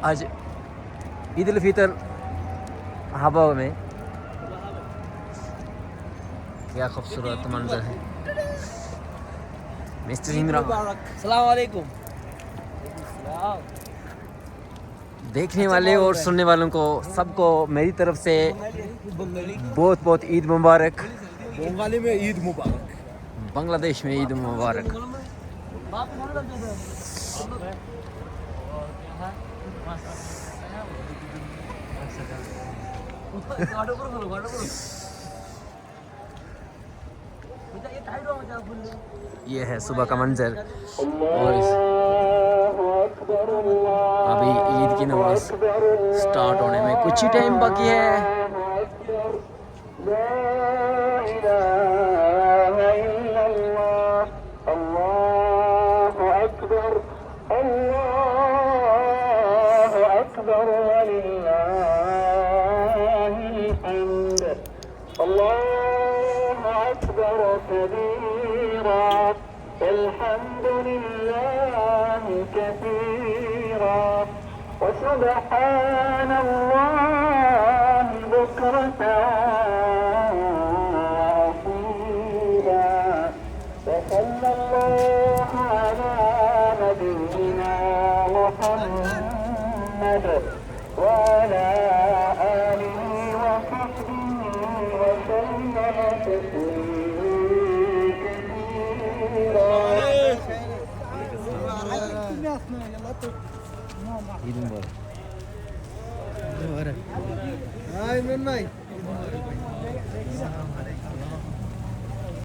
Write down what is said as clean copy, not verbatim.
आज ईद उल फितर हवा में क्या खूबसूरत मंजर है। मिस्टर इमरान, अस्सलाम वालेकुम। देखने वाले और सुनने वालों को सबको मेरी तरफ से बहुत बहुत ईद मुबारक। बंगाली में ईद मुबारक, बांग्लादेश में ईद मुबारक। ये है सुबह का मंजर और अभी ईद की नमाज स्टार्ट होने में कुछ ही टाइम बाकी है। الحمد لله كثيرا وسبحان الله بكرة وأصيلا وصلى الله على نبينا محمد وعلى آله وصحبه وسلم تسليما ईद मुबारक। हाय मन भाई।